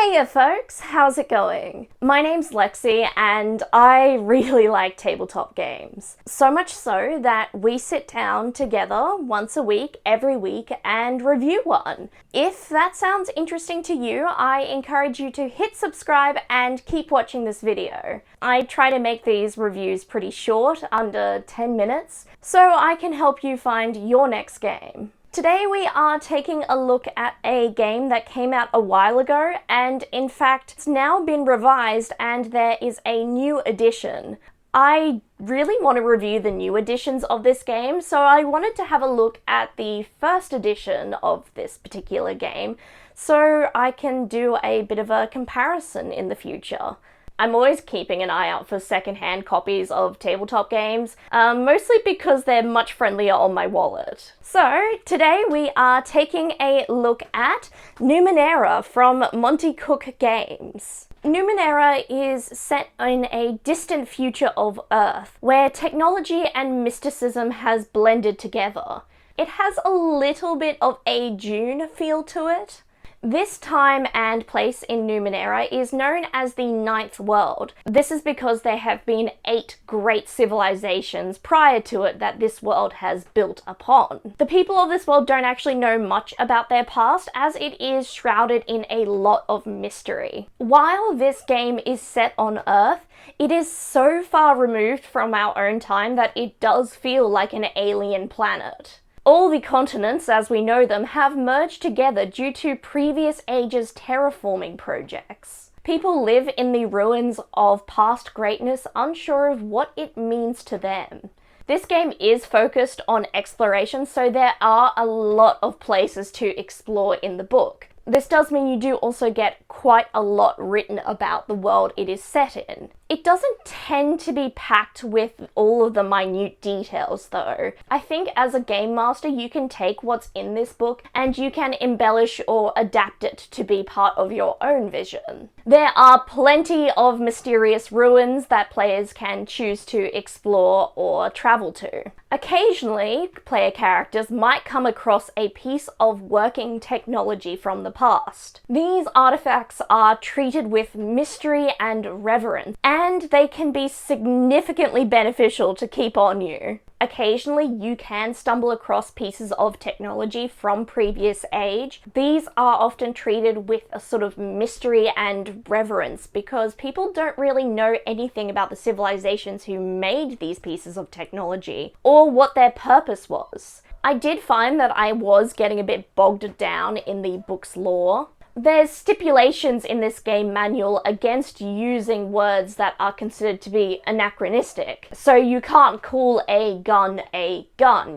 Hiya folks, how's it going? My name's Lexi and I really like tabletop games. So much so that we sit down together once a week, every week, and review one. If that sounds interesting to you, I encourage you to hit subscribe and keep watching this video. I try to make these reviews pretty short, under 10 minutes, so I can help you find your next game. Today we are taking a look at a game that came out a while ago, and in fact it's now been revised and there is a new edition. I really want to review the new editions of this game, so I wanted to have a look at the first edition of this particular game so I can do a bit of a comparison in the future. I'm always keeping an eye out for secondhand copies of tabletop games, mostly because they're much friendlier on my wallet. So today we are taking a look at Numenera from Monte Cook Games. Numenera is set in a distant future of Earth, where technology and mysticism has blended together. It has a little bit of a Dune feel to it. This time and place in Numenera is known as the Ninth World. This is because there have been 8 great civilizations prior to it that this world has built upon. The people of this world don't actually know much about their past, as it is shrouded in a lot of mystery. While this game is set on Earth, it is so far removed from our own time that it does feel like an alien planet. All the continents, as we know them, have merged together due to previous ages' terraforming projects. People live in the ruins of past greatness, unsure of what it means to them. This game is focused on exploration, so there are a lot of places to explore in the book. This does mean you do also get quite a lot written about the world it is set in. It doesn't tend to be packed with all of the minute details though. I think as a game master you can take what's in this book and you can embellish or adapt it to be part of your own vision. There are plenty of mysterious ruins that players can choose to explore or travel to. Occasionally, player characters might come across a piece of working technology from the past. These artifacts are treated with mystery and reverence, and they can be significantly beneficial to keep on you. Occasionally, you can stumble across pieces of technology from previous age. These are often treated with a sort of mystery and reverence because people don't really know anything about the civilizations who made these pieces of technology or what their purpose was. I did find that I was getting a bit bogged down in the book's lore. There's stipulations in this game manual against using words that are considered to be anachronistic. So you can't call a gun,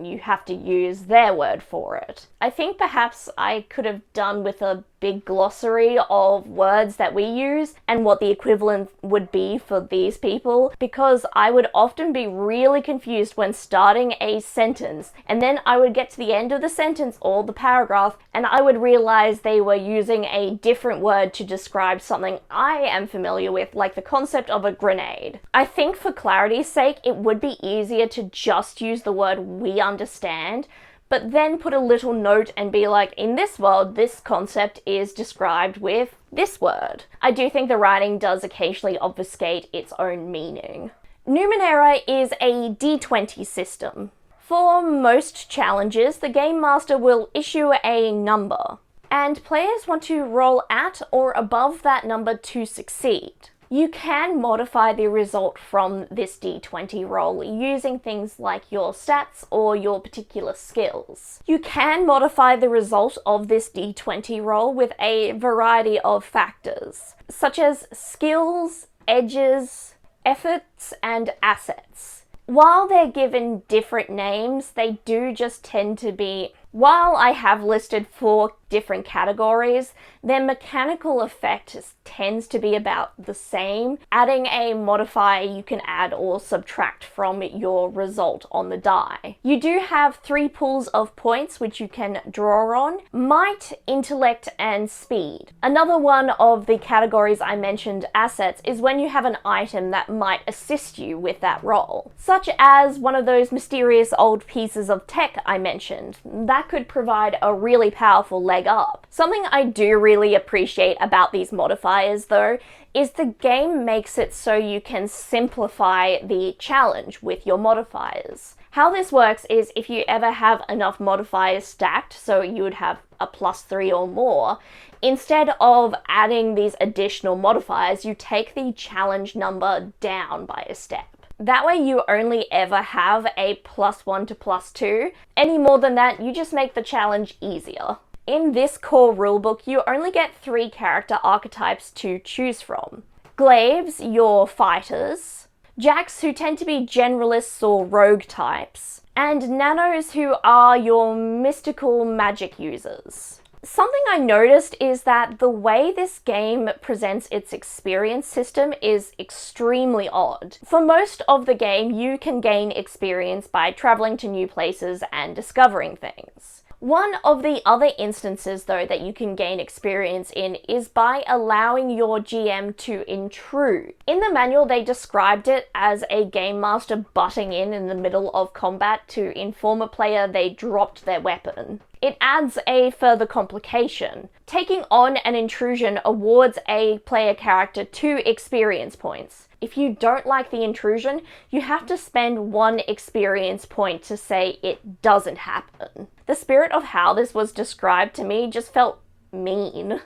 you have to use their word for it. I think perhaps I could have done with a big glossary of words that we use and what the equivalent would be for these people, because I would often be really confused when starting a sentence, and then I would get to the end of the sentence or the paragraph and I would realize they were using a different word to describe something I am familiar with, like the concept of a grenade. I think for clarity's sake it would be easier to just use the word we understand, but then put a little note and be like, in this world, this concept is described with this word. I do think the writing does occasionally obfuscate its own meaning. Numenera is a D20 system. For most challenges, the Game Master will issue a number, and players want to roll at or above that number to succeed. You can modify the result from this D20 roll using things like your stats or your particular skills. You can modify the result of this D20 roll with a variety of factors, such as skills, edges, efforts, and assets. While they're given different names, they do just tend to be, while I have listed 4 different categories, their mechanical effect tends to be about the same, adding a modifier you can add or subtract from your result on the die. You do have 3 pools of points which you can draw on: might, intellect, and speed. Another one of the categories I mentioned, assets, is when you have an item that might assist you with that roll, such as one of those mysterious old pieces of tech I mentioned. That that could provide a really powerful leg up. Something I do really appreciate about these modifiers, though, is the game makes it so you can simplify the challenge with your modifiers. How this works is if you ever have enough modifiers stacked, so you would have a +3 or more, instead of adding these additional modifiers, you take the challenge number down by a step. That way you only ever have a +1 to +2. Any more than that, you just make the challenge easier. In this core rulebook, you only get 3 character archetypes to choose from. Glaives, your fighters, Jacks, who tend to be generalists or rogue types, and Nanos, who are your mystical magic users. Something I noticed is that the way this game presents its experience system is extremely odd. For most of the game, you can gain experience by traveling to new places and discovering things. One of the other instances, though, that you can gain experience in is by allowing your GM to intrude. In the manual, they described it as a game master butting in the middle of combat to inform a player they dropped their weapon. It adds a further complication. Taking on an intrusion awards a player character 2 experience points. If you don't like the intrusion, you have to spend 1 experience point to say it doesn't happen. The spirit of how this was described to me just felt mean.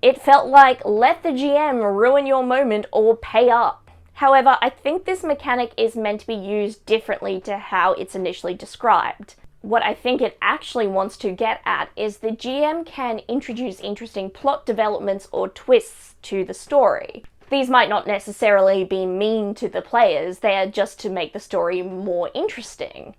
It felt like, let the GM ruin your moment or pay up. However, I think this mechanic is meant to be used differently to how it's initially described. What I think it actually wants to get at is the GM can introduce interesting plot developments or twists to the story. These might not necessarily be mean to the players, they are just to make the story more interesting.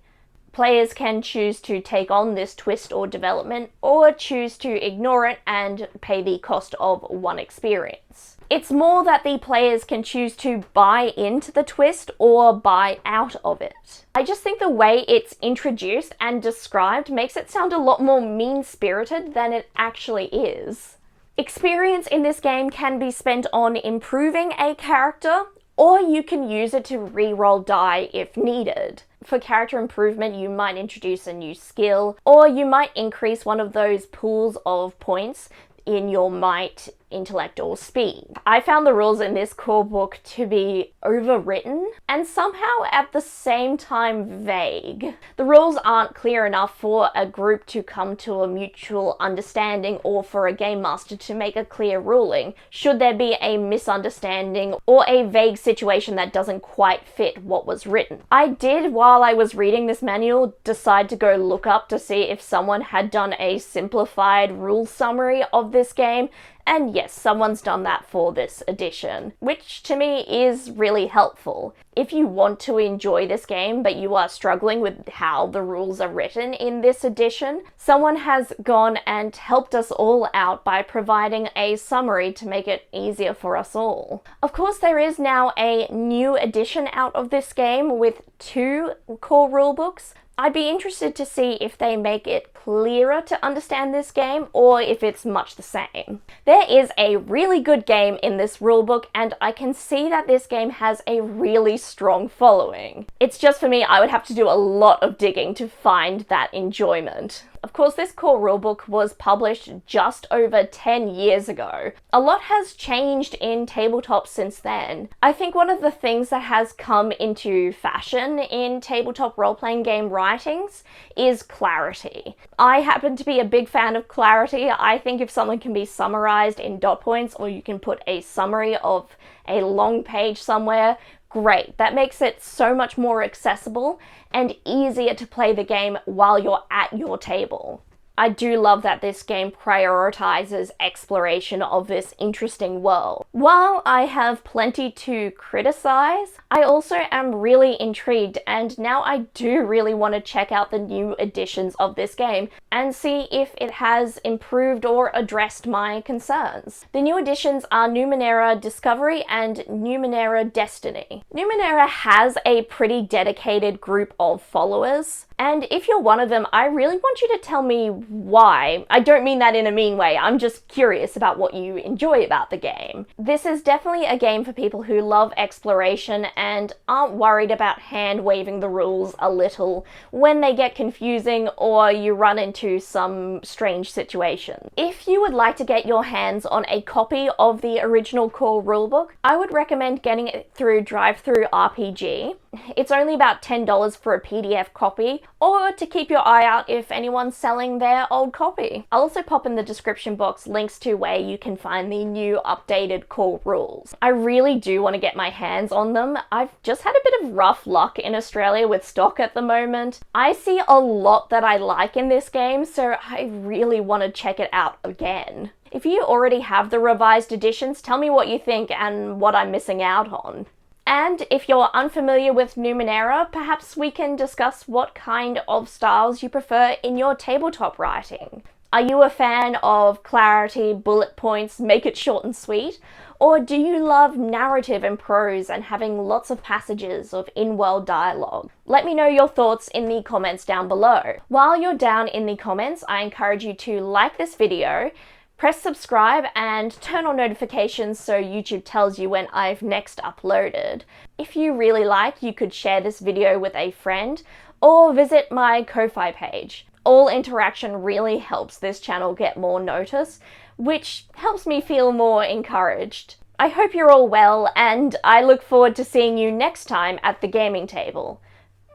Players can choose to take on this twist or development, or choose to ignore it and pay the cost of 1 experience. It's more that the players can choose to buy into the twist or buy out of it. I just think the way it's introduced and described makes it sound a lot more mean-spirited than it actually is. Experience in this game can be spent on improving a character, or you can use it to re-roll die if needed. For character improvement, you might introduce a new skill, or you might increase one of those pools of points in your might, intellect, or speed. I found the rules in this core book to be overwritten and somehow at the same time vague. The rules aren't clear enough for a group to come to a mutual understanding or for a game master to make a clear ruling should there be a misunderstanding or a vague situation that doesn't quite fit what was written. I did, while I was reading this manual, decide to go look up to see if someone had done a simplified rule summary of this game, and yes, someone's done that for this edition, which to me is really helpful. If you want to enjoy this game but you are struggling with how the rules are written in this edition, someone has gone and helped us all out by providing a summary to make it easier for us all. Of course, there is now a new edition out of this game with 2 core rulebooks. I'd be interested to see if they make it clearer to understand this game or if it's much the same. There is a really good game in this rulebook, and I can see that this game has a really strong following. It's just for me, I would have to do a lot of digging to find that enjoyment. Of course, this core rulebook was published just over 10 years ago. A lot has changed in tabletop since then. I think one of the things that has come into fashion in tabletop role-playing game writings is clarity. I happen to be a big fan of clarity. I think if something can be summarized in dot points, or you can put a summary of a long page somewhere, great. That makes it so much more accessible and easier to play the game while you're at your table. I do love that this game prioritizes exploration of this interesting world. While I have plenty to criticize, I also am really intrigued, and now I do really want to check out the new editions of this game and see if it has improved or addressed my concerns. The new editions are Numenera Discovery and Numenera Destiny. Numenera has a pretty dedicated group of followers. And if you're one of them, I really want you to tell me why. I don't mean that in a mean way, I'm just curious about what you enjoy about the game. This is definitely a game for people who love exploration and aren't worried about hand-waving the rules a little when they get confusing or you run into some strange situation. If you would like to get your hands on a copy of the original core rulebook, I would recommend getting it through DriveThruRPG. It's only about $10 for a PDF copy, or to keep your eye out if anyone's selling their old copy. I'll also pop in the description box links to where you can find the new updated core rules. I really do want to get my hands on them. I've just had a bit of rough luck in Australia with stock at the moment. I see a lot that I like in this game, so I really want to check it out again. If you already have the revised editions, tell me what you think and what I'm missing out on. And if you're unfamiliar with Numenera, perhaps we can discuss what kind of styles you prefer in your tabletop writing. Are you a fan of clarity, bullet points, make it short and sweet? Or do you love narrative and prose and having lots of passages of in-world dialogue? Let me know your thoughts in the comments down below. While you're down in the comments, I encourage you to like this video, press subscribe and turn on notifications so YouTube tells you when I've next uploaded. If you really like, you could share this video with a friend or visit my Ko-Fi page. All interaction really helps this channel get more notice, which helps me feel more encouraged. I hope you're all well, and I look forward to seeing you next time at the gaming table.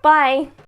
Bye!